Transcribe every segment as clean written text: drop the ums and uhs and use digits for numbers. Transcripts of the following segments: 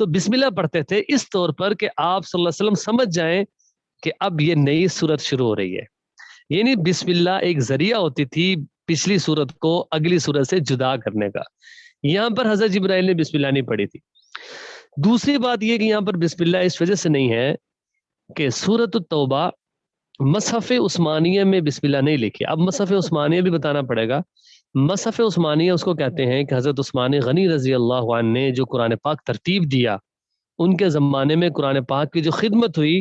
تو بسم اللہ پڑھتے تھے اس طور پر کہ آپ صلی اللہ علیہ وسلم سمجھ جائیں کہ اب یہ نئی صورت شروع ہو رہی ہے. یعنی بسم اللہ ایک ذریعہ ہوتی تھی پچھلی صورت کو اگلی صورت سے جدا کرنے کا. یہاں پر حضرت جبرائیل نے بسم اللہ نہیں پڑھی تھی. دوسری بات یہ کہ یہاں پر بسم اللہ اس وجہ سے نہیں ہے کہ سورۃ التوبہ مصحف عثمانیہ میں بسم اللہ نہیں لکھی. اب مصحف عثمانیہ بھی بتانا پڑے گا. مصحف عثمانیہ اس کو کہتے ہیں کہ حضرت عثمان غنی رضی اللہ عنہ نے جو قرآن پاک ترتیب دیا، ان کے زمانے میں قرآن پاک کی جو خدمت ہوئی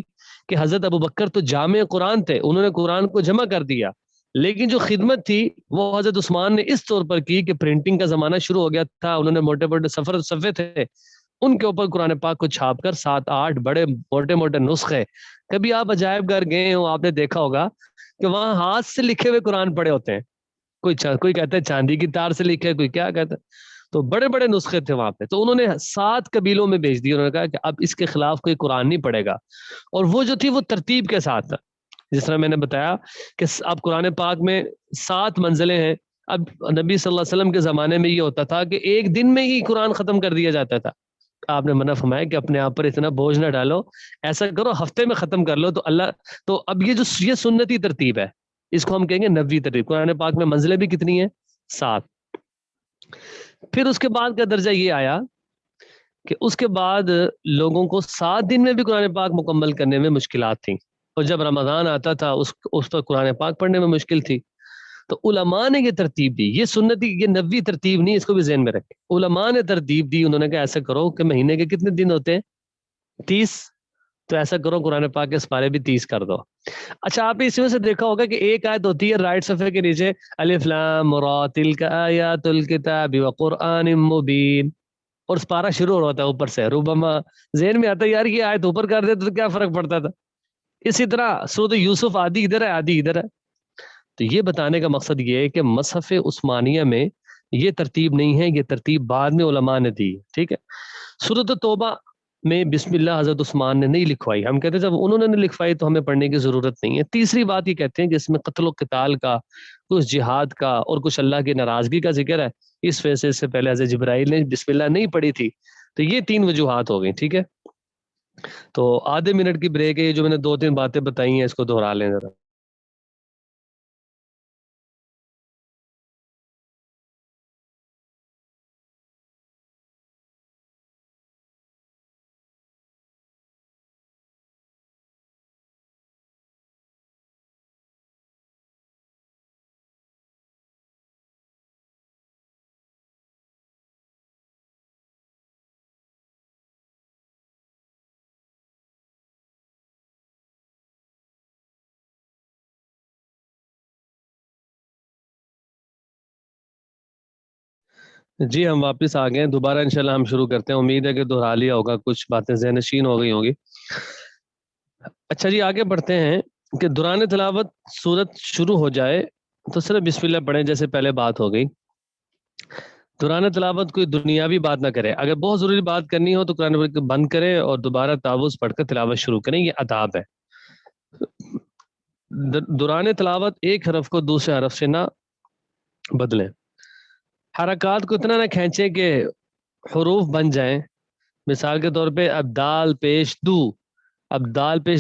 کہ حضرت ابو بکر تو جامع قرآن تھے، انہوں نے قرآن کو جمع کر دیا، لیکن جو خدمت تھی وہ حضرت عثمان نے اس طور پر کی کہ پرنٹنگ کا زمانہ شروع ہو گیا تھا، انہوں نے موٹے موٹے صفحے تھے ان کے اوپر قرآن پاک کو چھاپ کر 7-8 بڑے موٹے موٹے نسخے. کبھی آپ عجائب گھر گئے ہو، آپ نے دیکھا ہوگا کہ وہاں ہاتھ سے لکھے ہوئے قرآن پڑے ہوتے ہیں. کوئی کہتا ہے چاندی کی تار سے لکھے، کوئی کیا کہتا ہے. تو بڑے بڑے نسخے تھے وہاں پہ. تو انہوں نے 7 قبیلوں میں بھیج دی. انہوں نے کہا کہ اب اس کے خلاف کوئی قرآن نہیں پڑے گا. اور وہ جو تھی وہ ترتیب کے ساتھ، جس طرح میں نے بتایا کہ اب قرآن پاک میں 7 منزلیں ہیں. اب نبی صلی اللہ علیہ وسلم کے زمانے میں یہ ہوتا تھا کہ ایک دن میں ہی قرآن ختم کر دیا جاتا تھا. آپ نے منع فرمایا کہ اپنے آپ پر اتنا بوجھ نہ ڈالو، ایسا کرو ہفتے میں ختم کر لو. تو اب یہ سنتی ترتیب ہے، اس کو ہم کہیں گے نبوی ترتیب. قرآن پاک میں منزلیں بھی کتنی ہیں؟ 7. پھر اس کے بعد کا درجہ یہ آیا کہ اس کے بعد لوگوں کو 7 دن میں بھی قرآن پاک مکمل کرنے میں مشکلات تھیں، اور جب رمضان آتا تھا اس پر قرآن پاک پڑھنے میں مشکل تھی. تو علماء نے یہ ترتیب دی، یہ سنتی، یہ نبوی ترتیب نہیں، اس کو بھی ذہن میں رکھیں. علماء نے ترتیب دی، انہوں نے کہا ایسا کرو کہ مہینے کے کتنے دن ہوتے ہیں؟ 30. تو ایسا کرو قرآن پاک کے سپارے بھی 30 کر دو. اچھا، آپ نے اس میں سے دیکھا ہوگا کہ ایک آیت ہوتی ہے رائٹ صفحے کے نیچے، الف لام را تلک آیات الکتاب وقرآن مبین، اور سپارہ شروع ہو رہا ہے اوپر سے. ربما ذہن میں آتا ہے یار یہ آیت اوپر کر دیتے تو کیا فرق پڑتا تھا. اسی طرح سورۃ یوسف آدھی ادھر ہے آدھی ادھر ہے. تو یہ بتانے کا مقصد یہ ہے کہ مصحف عثمانیہ میں یہ ترتیب نہیں ہے، یہ ترتیب بعد میں علماء نے دی. ٹھیک ہے. سورۃ توبہ میں بسم اللہ حضرت عثمان نے نہیں لکھوائی. ہم کہتے ہیں جب انہوں نے نہیں لکھوائی تو ہمیں پڑھنے کی ضرورت نہیں ہے. تیسری بات یہ کہتے ہیں کہ اس میں قتل و قتال کا، کچھ جہاد کا اور کچھ اللہ کی ناراضگی کا ذکر ہے، اس وجہ سے پہلے حضرت جبرائیل نے بسم اللہ نہیں پڑھی تھی. تو یہ 3 وجوہات ہو گئی. ٹھیک ہے. تو آدھے منٹ کی بریک ہے. یہ جو میں نے 2-3 باتیں بتائی ہیں اس کو دہرا لیں ذرا. جی ہم واپس آ گئے ہیں. دوبارہ انشاءاللہ ہم شروع کرتے ہیں. امید ہے کہ دہرا لیا ہوگا، کچھ باتیں ذہن نشین ہو گئی ہوں گی. اچھا جی، آگے بڑھتے ہیں کہ دوران تلاوت سورت شروع ہو جائے تو صرف بسم اللہ پڑھیں، جیسے پہلے بات ہو گئی. دوران تلاوت کوئی دنیاوی بات نہ کرے. اگر بہت ضروری بات کرنی ہو تو قرآن کو بند کرے اور دوبارہ تعوذ پڑھ کر تلاوت شروع کریں. یہ آداب ہے. دوران تلاوت ایک حرف کو دوسرے حرف سے نہ بدلیں. حرکات کو اتنا نہ کھینچیں کہ حروف بن جائیں. مثال کے طور پہ اب دال پیش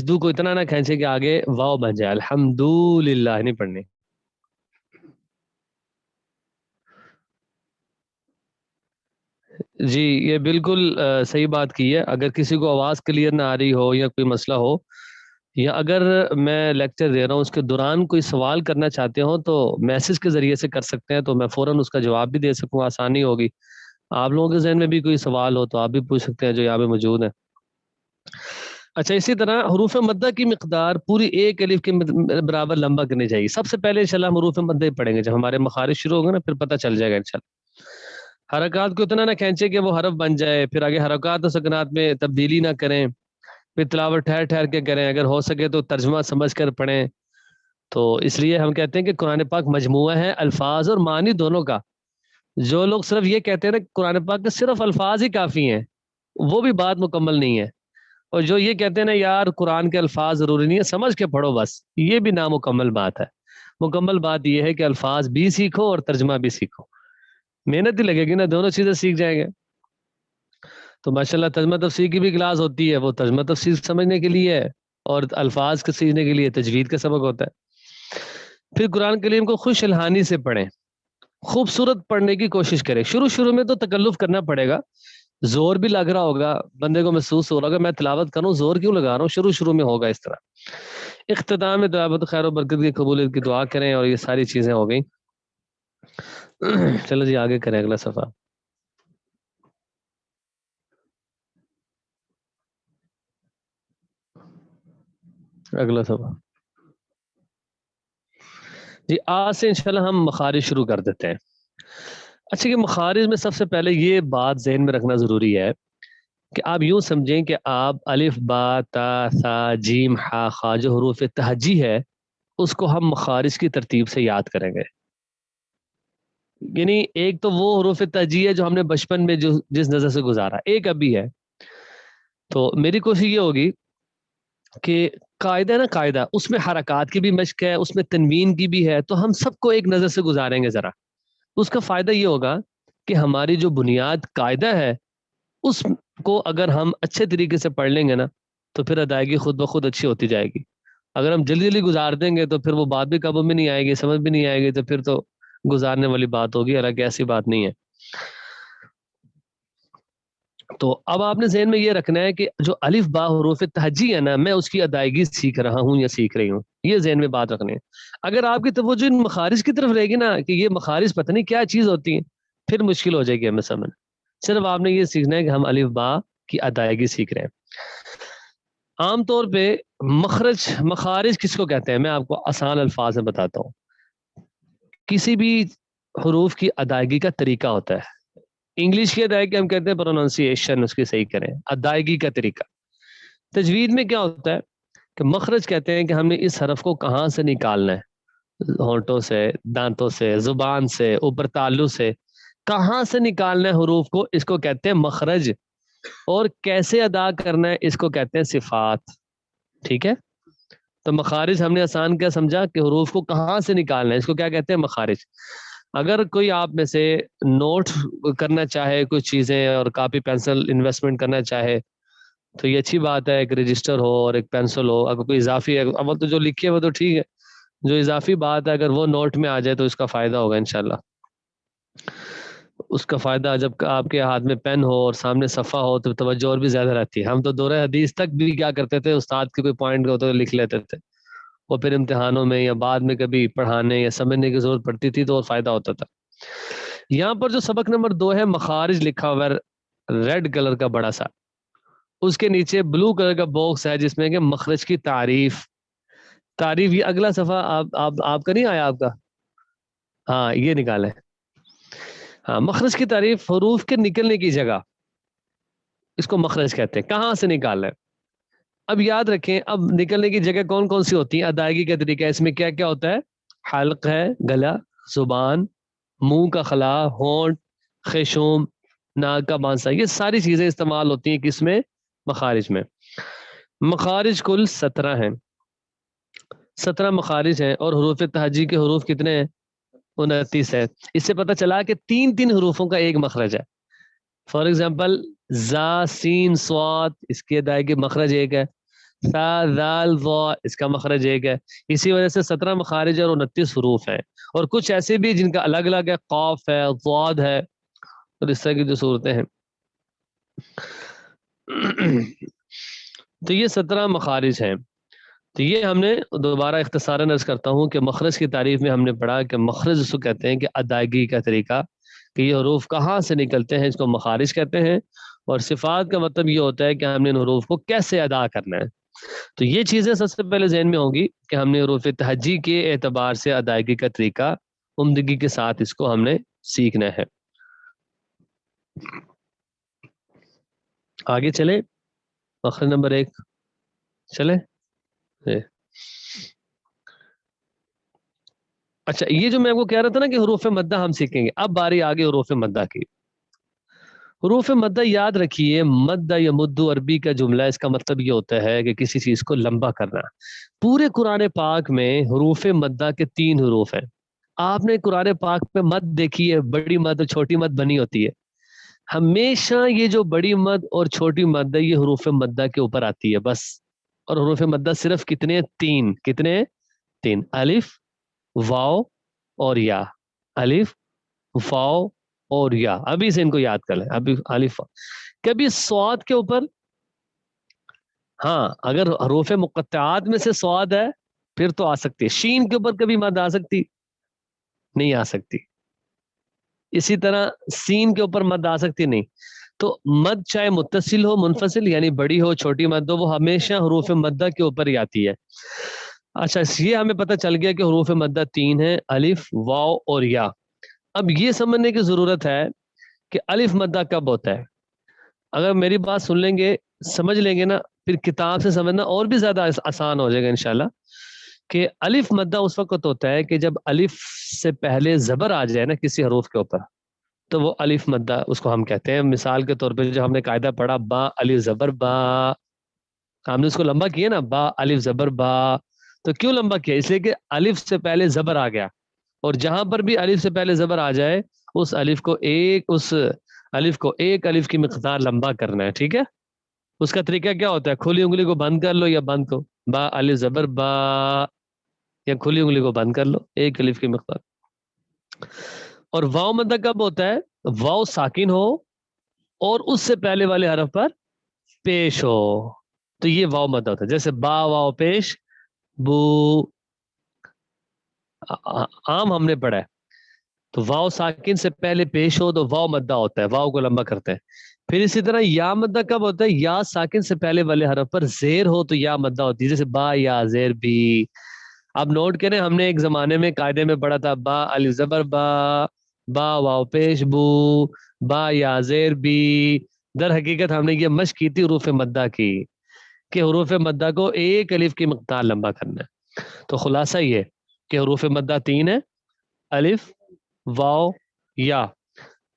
دو کو اتنا نہ کھینچیں کہ آگے واو بن جائے. الحمدللہ نہیں پڑھنی. جی یہ بالکل صحیح بات کی ہے. اگر کسی کو آواز کلیئر نہ آ رہی ہو یا کوئی مسئلہ ہو، یا اگر میں لیکچر دے رہا ہوں اس کے دوران کوئی سوال کرنا چاہتے ہوں تو میسج کے ذریعے سے کر سکتے ہیں، تو میں فوراً اس کا جواب بھی دے سکوں، آسانی ہوگی. آپ لوگوں کے ذہن میں بھی کوئی سوال ہو تو آپ بھی پوچھ سکتے ہیں جو یہاں پہ موجود ہیں. اچھا، اسی طرح حروف مدہ کی مقدار پوری ایک الف کے برابر لمبا کرنی چاہیے. سب سے پہلے انشاءاللہ ہم حروف مدہ ہی پڑھیں گے. جب ہمارے مخارج شروع ہوگا نا پھر پتہ چل جائے گا انشاءاللہ. حرکات کو اتنا نہ کھینچے کہ وہ حرف بن جائے، پھر آگے حرکات و سکنات میں تبدیلی نہ کریں. پھر تلاوت ٹھہر ٹھہر کے کریں. اگر ہو سکے تو ترجمہ سمجھ کر پڑھیں. تو اس لیے ہم کہتے ہیں کہ قرآن پاک مجموعہ ہے الفاظ اور معنی دونوں کا. جو لوگ صرف یہ کہتے ہیں نا قرآن پاک کے صرف الفاظ ہی کافی ہیں، وہ بھی بات مکمل نہیں ہے. اور جو یہ کہتے ہیں نا یار قرآن کے الفاظ ضروری نہیں ہے، سمجھ کے پڑھو بس، یہ بھی نامکمل بات ہے. مکمل بات یہ ہے کہ الفاظ بھی سیکھو اور ترجمہ بھی سیکھو. محنت ہی لگے گی نا، دونوں چیزیں سیکھ جائیں گے. تو ماشاءاللہ ترجمہ تفسیر کی بھی کلاس ہوتی ہے، وہ ترجمہ تفسیر سمجھنے کے لیے ہے، اور الفاظ کو سیکھنے کے لیے تجوید کا سبق ہوتا ہے۔ پھر قرآن کریم کو خوش الحانی سے پڑھیں، خوبصورت پڑھنے کی کوشش کریں۔ شروع میں تو تکلف کرنا پڑے گا، زور بھی لگ رہا ہوگا، بندے کو محسوس ہو رہا ہوگا میں تلاوت کروں زور کیوں لگا رہا ہوں، شروع میں ہوگا اس طرح۔ اختتام میں دعوت خیر و برکت کی قبولیت کی دعا کریں، اور یہ ساری چیزیں ہو گئیں۔ چلو جی آگے کریں اگلا صفحہ، اگلا صفحہ جی۔ آج سے انشاءاللہ ہم مخارج شروع کر دیتے ہیں۔ اچھا، کہ مخارج میں سب سے پہلے یہ بات ذہن میں رکھنا ضروری ہے کہ آپ یوں سمجھیں کہ آپ الف با تا سا جیم ہا خا جو حروف تہجی ہے اس کو ہم مخارج کی ترتیب سے یاد کریں گے۔ یعنی ایک تو وہ حروف تہجی ہے جو ہم نے بچپن میں جو جس نظر سے گزارا، ایک ابھی ہے۔ تو میری کوشش یہ ہوگی کہ قاعدہ نا قاعدہ اس میں حرکات کی بھی مشق ہے، اس میں تنوین کی بھی ہے، تو ہم سب کو ایک نظر سے گزاریں گے ذرا۔ اس کا فائدہ یہ ہوگا کہ ہماری جو بنیاد قاعدہ ہے اس کو اگر ہم اچھے طریقے سے پڑھ لیں گے نا تو پھر ادائیگی خود بخود اچھی ہوتی جائے گی۔ اگر ہم جلدی جلدی گزار دیں گے تو پھر وہ بات بھی قابو میں نہیں آئے گی، سمجھ بھی نہیں آئے گی، تو پھر تو گزارنے والی بات ہوگی، حالانکہ ایسی بات نہیں ہے۔ تو اب آپ نے ذہن میں یہ رکھنا ہے کہ جو الف با حروف تہجی ہے نا میں اس کی ادائیگی سیکھ رہا ہوں یا سیکھ رہی ہوں، یہ ذہن میں بات رکھنے ہے۔ اگر آپ کی توجہ ان مخارج کی طرف رہے گی نا کہ یہ مخارج پتہ نہیں کیا چیز ہوتی ہیں، پھر مشکل ہو جائے گی ہمیں سمجھ۔ صرف آپ نے یہ سیکھنا ہے کہ ہم الف با کی ادائیگی سیکھ رہے ہیں۔ عام طور پہ مخارج کس کو کہتے ہیں، میں آپ کو آسان الفاظ میں بتاتا ہوں۔ کسی بھی حروف کی ادائیگی کا طریقہ ہوتا ہے۔ انگلش کی ادائیگی ہم کہتے ہیں پروننسیشن، اس کی صحیح کریں، ادائیگی کا طریقہ۔ تجوید میں کیا ہوتا ہے کہ مخرج کہتے ہیں کہ ہم نے اس حرف کو کہاں سے نکالنا ہے، ہونٹوں سے، دانتوں سے، زبان سے، اوپر تالو سے، کہاں سے نکالنا ہے حروف کو، اس کو کہتے ہیں مخرج، اور کیسے ادا کرنا ہے اس کو کہتے ہیں صفات۔ ٹھیک ہے، تو مخارج ہم نے آسان کیا سمجھا کہ حروف کو کہاں سے نکالنا ہے، اس کو کیا کہتے ہیں مخارج۔ اگر کوئی آپ میں سے نوٹ کرنا چاہے کچھ چیزیں اور کاپی پینسل انویسٹمنٹ کرنا چاہے تو یہ اچھی بات ہے، ایک رجسٹر ہو اور ایک پینسل ہو۔ اگر کوئی اضافی ہے اول تو جو لکھی ہے وہ تو ٹھیک ہے، جو اضافی بات ہے اگر وہ نوٹ میں آ جائے تو اس کا فائدہ ہوگا انشاءاللہ۔ اس کا فائدہ جب آپ کے ہاتھ میں پین ہو اور سامنے صفحہ ہو تو توجہ اور بھی زیادہ رہتی ہے۔ ہم تو دورہ حدیث تک بھی کیا کرتے تھے، استاد کے کوئی پوائنٹ کو تو لکھ لیتے تھے، اور پھر امتحانوں میں یا بعد میں کبھی پڑھانے یا سمجھنے کی ضرورت پڑتی تھی تو اور فائدہ ہوتا تھا۔ یہاں پر جو سبق نمبر 2 ہے مخارج لکھا ہوا ہے ریڈ کلر کا بڑا سا، اس کے نیچے بلو کلر کا باکس ہے جس میں کہ مخرج کی تعریف۔ یہ اگلا صفحہ آپ کا نہیں آیا، آپ کا؟ ہاں یہ نکالیں۔ ہاں، مخرج کی تعریف، حروف کے نکلنے کی جگہ، اس کو مخرج کہتے ہیں، کہاں سے نکالنا ہے۔ اب یاد رکھیں، اب نکلنے کی جگہ کون کون سی ہوتی ہیں، ادائیگی کا طریقہ اس میں کیا کیا ہوتا ہے، حلق ہے، گلا، زبان، منہ کا خلا، ہونٹ، خیشوم، ناک کا بانسا، یہ ساری چیزیں استعمال ہوتی ہیں کس میں، مخارج میں۔ مخارج کل 17 ہیں، 17 مخارج ہیں، اور حروف تہجی کے حروف کتنے ہیں، 29 ہے۔ اس سے پتہ چلا کہ 3 حروفوں کا ایک مخرج ہے۔ فار ایگزامپل زا سین صاد، اس کی ادائیگی مخرج ایک ہے، سا ذال ظا، اس کا مخرج ایک ہے۔ اسی وجہ سے 17 مخارج اور 29 حروف ہیں، اور کچھ ایسے بھی جن کا الگ الگ ہے، قاف ہے، ضاد ہے، اور اس طرح کی جو صورتیں ہیں۔ تو یہ 17 مخارج ہیں۔ تو یہ ہم نے دوبارہ اختصاراً عرض کرتا ہوں کہ مخرج کی تعریف میں ہم نے پڑھا کہ مخرج اس کو کہتے ہیں کہ ادائیگی کا طریقہ، کہ یہ حروف کہاں سے نکلتے ہیں اس کو مخارج کہتے ہیں، اور صفات کا مطلب یہ ہوتا ہے کہ ہم نے ان حروف کو کیسے ادا کرنا ہے۔ تو یہ چیزیں سب سے پہلے ذہن میں ہوگی کہ ہم نے حروف تہجی کے اعتبار سے ادائیگی کا طریقہ عمدگی کے ساتھ اس کو ہم نے سیکھنا ہے۔ آگے چلیں، مخرج نمبر 1 چلیں۔ اچھا، یہ جو میں کو کہہ رہا تھا نا کہ حروف مدہ ہم سیکھیں گے، اب باری آگے حروف مدہ کی۔ حروف مدہ یاد رکھیے، مدہ یا مدو عربی کا جملہ، اس کا مطلب یہ ہوتا ہے کہ کسی چیز کو لمبا کرنا۔ پورے قرآن پاک میں حروف مدہ کے 3 حروف ہیں۔ آپ نے قرآن پاک میں مد دیکھی ہے، بڑی مد اور چھوٹی مد بنی ہوتی ہے۔ ہمیشہ یہ جو بڑی مد اور چھوٹی مد ہے یہ حروف مدہ کے اوپر آتی ہے بس. اور حروف مدہ صرف کتنے؟ تین. کتنے؟ تین. الف، واو اور یا. الف، واو اور یا. ابھی سے ان کو یاد کر لیں. ابھی الف. کبھی سواد کے اوپر، ہاں اگر حروف مقطعات میں سے سواد ہے پھر تو آ سکتی ہے. شین کے اوپر کبھی مد آ سکتی؟ نہیں آ سکتی. اسی طرح سین کے اوپر مد آ سکتی؟ نہیں. تو مد چاہے متصل ہو منفصل یعنی بڑی ہو چھوٹی مد ہو وہ ہمیشہ حروف مدہ کے اوپر ہی آتی ہے. اچھا یہ ہمیں پتہ چل گیا کہ حروف مدہ تین ہیں، الف، واو اور یا. اب یہ سمجھنے کی ضرورت ہے کہ الف مدہ کب ہوتا ہے. اگر میری بات سن لیں گے سمجھ لیں گے نا پھر کتاب سے سمجھنا اور بھی زیادہ آسان ہو جائے گا انشاءاللہ. کہ الف مدہ اس وقت ہوتا ہے کہ جب الف سے پہلے زبر آ جائے نا کسی حروف کے اوپر تو وہ الف مدہ اس کو ہم کہتے ہیں. مثال کے طور پہ جو ہم نے قاعدہ پڑھا با الف زبر با، ہم نے اس کو لمبا کیا نا با الف زبر با. تو کیوں لمبا کیا؟ اس لیے کہ الف سے پہلے زبر آ گیا اور جہاں پر بھی الف سے پہلے زبر آ جائے اس الف کو ایک الف کی مقدار لمبا کرنا ہے. ٹھیک ہے. اس کا طریقہ کیا ہوتا ہے؟ کھلی انگلی کو بند کر لو یا بند کو با الف زبر با، یا کھلی انگلی کو بند کر لو ایک الف کی مقدار. اور واو مدہ کب ہوتا ہے؟ واو ساکن ہو اور اس سے پہلے والے حرف پر پیش ہو تو یہ واو مدہ ہوتا ہے. جیسے با واو پیش بو، عام ہم نے پڑھا ہے. تو واو ساکن سے پہلے پیش ہو تو واو مدہ ہوتا ہے، واو کو لمبا کرتے ہیں. پھر اسی طرح یا مدہ کب ہوتا ہے؟ یا ساکن سے پہلے والے حرف پر زیر ہو تو یا مدہ ہوتی ہے. جیسے با یا زیر بھی. اب نوٹ کریں ہم نے ایک زمانے میں قاعدے میں پڑھا تھا با الف زبر با، با واو پیش بو، با یا زیر بی. در حقیقت ہم نے یہ مشق کی تھی حروف مدہ کی کہ حروف مدہ کو ایک الف کی مقدار لمبا کرنا ہے. تو خلاصہ یہ کہ حروف مدہ تین ہے، الف، واو، یا.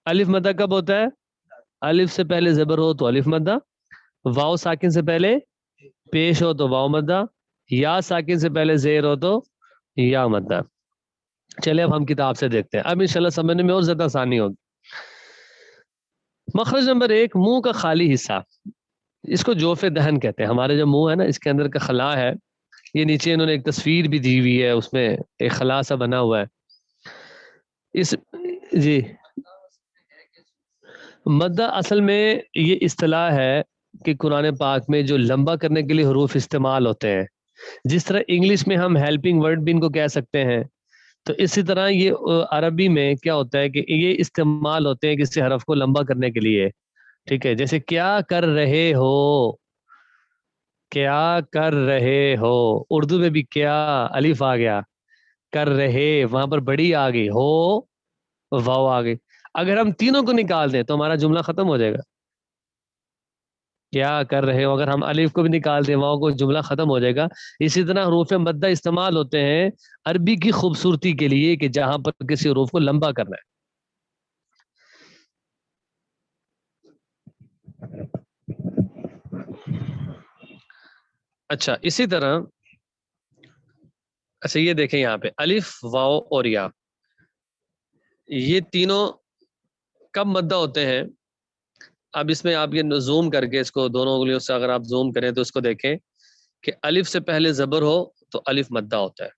الف مدہ کب ہوتا ہے؟ الف سے پہلے زبر ہو تو الف مدہ، واو ساکن سے پہلے پیش ہو تو واو مدہ، یا ساکن سے پہلے زیر ہو تو یا مدہ. چلے اب ہم کتاب سے دیکھتے ہیں. اب انشاءاللہ سمجھنے میں اور زیادہ آسانی ہوگی. مخرج نمبر ایک، منہ کا خالی حصہ. اس کو جوف دہن کہتے ہیں. ہمارے جو منہ ہے نا اس کے اندر کا خلا ہے، یہ نیچے انہوں نے ایک تصویر بھی دی ہوئی ہے، اس میں ایک خلا سا بنا ہوا ہے. اس جی مدہ اصل میں یہ اصطلاح ہے کہ قرآن پاک میں جو لمبا کرنے کے لیے حروف استعمال ہوتے ہیں. جس طرح انگلش میں ہم ہیلپنگ ورڈ بھی ان کو کہہ سکتے ہیں تو اسی طرح یہ عربی میں کیا ہوتا ہے کہ یہ استعمال ہوتے ہیں کسی حرف کو لمبا کرنے کے لیے. ٹھیک ہے. جیسے کیا کر رہے ہو، کیا کر رہے ہو. اردو میں بھی کیا الف آ گیا، کر رہے وہاں پر بڑی آ گئی، ہو واو آ گئی. اگر ہم تینوں کو نکال دیں تو ہمارا جملہ ختم ہو جائے گا. کیا کر رہے ہو اگر ہم الف کو بھی نکال دیں واو کو، جملہ ختم ہو جائے گا. اسی طرح حروف مدہ استعمال ہوتے ہیں عربی کی خوبصورتی کے لیے کہ جہاں پر کسی حروف کو لمبا کرنا ہے. اچھا اسی طرح اچھا یہ دیکھیں یہاں پہ الف واو اور یا، یہ تینوں کب مدہ ہوتے ہیں؟ اب اس میں آپ یہ زوم کر کے اس کو دونوں انگلیوں سے اگر آپ زوم کریں تو اس کو دیکھیں کہ الف سے پہلے زبر ہو تو الف مدہ ہوتا ہے.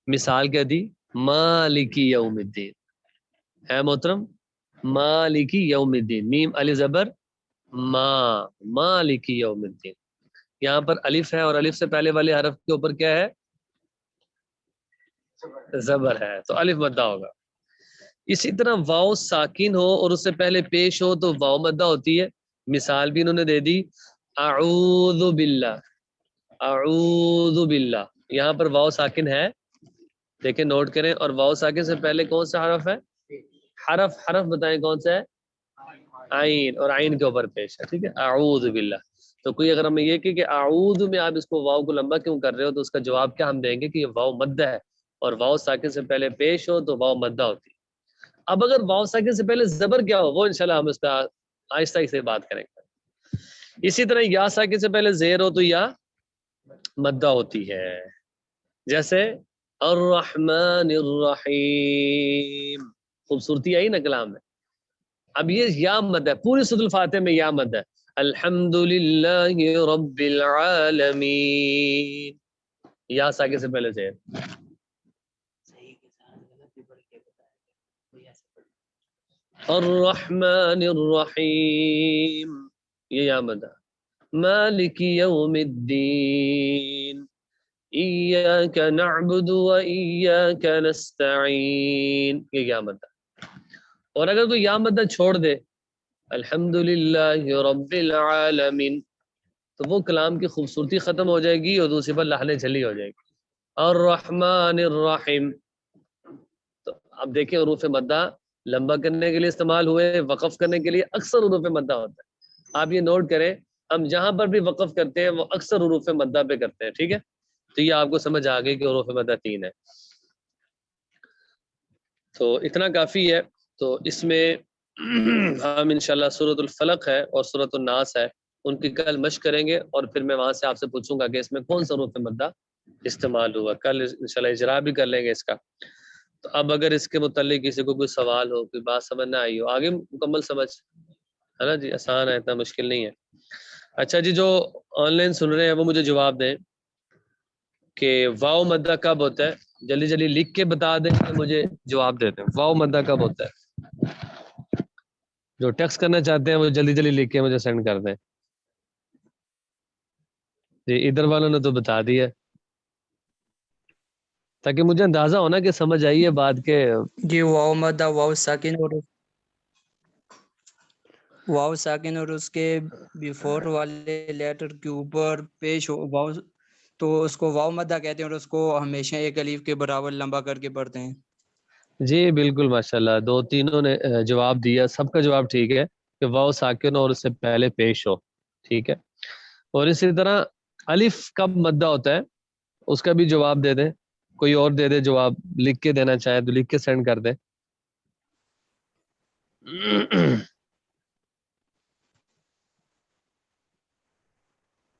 مثال کیا دی؟ مالکی یوم الدین ہے محترم، مالکی یوم الدین، میم الف زبر ما، مالکی یوم الدین. یہاں پر الف ہے اور الف سے پہلے والے حرف کے اوپر کیا ہے؟ زبر ہے تو الف مدہ ہوگا. اسی طرح واو ساکن ہو اور اس سے پہلے پیش ہو تو واو مدہ ہوتی ہے. مثال بھی انہوں نے دے دی اعوذ باللہ، اعوذ باللہ. یہاں پر واو ساکن ہے، دیکھیں نوٹ کریں. اور واو ساکن سے پہلے کون سا حرف ہے؟ حرف بتائیں کون سا ہے؟ عین، اور عین کے اوپر پیش ہے. ٹھیک ہے. اعوذ باللہ. تو کوئی اگر ہمیں یہ کہ اعوذ میں آپ اس کو واو کو لمبا کیوں کر رہے ہو تو اس کا جواب کیا ہم دیں گے کہ یہ واو مدہ ہے اور واو ساکن سے پہلے پیش ہو تو واو مدہ ہوتی ہے. اب اگر واو ساکن سے پہلے زبر کیا ہو وہ انشاءاللہ ہم اس پہ آہستہ آہستہ بات کریں گے. اسی طرح یا ساکن سے پہلے زیر ہو تو یا مدہ ہوتی ہے. جیسے الرحمن الرحیم، خوبصورتی آئی نا کلام میں. اب یہ یا مد ہے، پوری سورۃ الفاتحہ میں یا مد ہے، الحمدللہ رب العالمین، یا ساکن سے پہلے سے الرحمن الرحیم، یہ یا مد ہے، مالک یوم الدین، ایاک نعبد و ایاک نستعین، یہ یا مد ہے۔ اور اگر تو یا مد چھوڑ دے الحمدللہ رب العالمین، تو وہ کلام کی خوبصورتی ختم ہو جائے گی اور دوسری پر لحن جھلی ہو جائے گی۔ الرحمن الرحیم، تو اب دیکھیں حروف مدہ لمبا کرنے کے لیے استعمال ہوئے، وقف کرنے کے لیے اکثر حروف مدہ ہوتا ہے۔ آپ یہ نوٹ کریں، ہم جہاں پر بھی وقف کرتے ہیں وہ اکثر حروف مدہ پہ کرتے ہیں، ٹھیک ہے؟ تو یہ آپ کو سمجھ آ گئی کہ حروف مدہ 3 ہے، تو اتنا کافی ہے۔ تو اس میں ہم انشاءاللہ سورۃ الفلق ہے اور سورۃ الناس ہے، ان کی کل مشق کریں گے، اور پھر میں وہاں سے آپ سے پوچھوں گا کہ اس میں کون سا حروف مدہ استعمال ہوا، کل انشاءاللہ اجرا بھی کر لیں گے اس کا۔ تو اب اگر اس کے متعلق کسی کو کوئی سوال ہو، کوئی بات سمجھ نہ آئی ہو، آگے مکمل سمجھ ہے نا جی، آسان ہے، اتنا مشکل نہیں ہے۔ اچھا جی، جو آن لائن سن رہے ہیں وہ مجھے جواب دیں کہ واو مدہ کب ہوتا ہے، جلدی جلدی لکھ کے بتا دیں کہ مجھے جواب دے دیں، واو مدہ کب ہوتا ہے؟ جو ٹیکسٹ کرنا چاہتے ہیں وہ جلدی جلدی لکھ کے مجھے سینڈ کر دیں۔ جی ادھر والوں نے تو بتا دیا، تاکہ مجھے اندازہ ہونا کہ سمجھ آئی ہے بات کے۔ جی واو مدہ واو ساکن اور اس کے بیفور والے لیٹر کے اوپر پیش ہو واو، تو اس کو واو مدہ کہتے ہیں، اور اس کو ہمیشہ ایک الف کے برابر لمبا کر کے پڑھتے ہیں۔ جی بالکل ماشاءاللہ، دو تینوں نے جواب دیا، سب کا جواب ٹھیک ہے کہ واو ساکن اور اس سے پہلے پیش ہو، ٹھیک ہے۔ اور اسی طرح الف کب مدہ ہوتا ہے اس کا بھی جواب دے دیں، کوئی اور دے دے جواب، لکھ کے دینا چاہے تو لکھ کے سینڈ کر دیں۔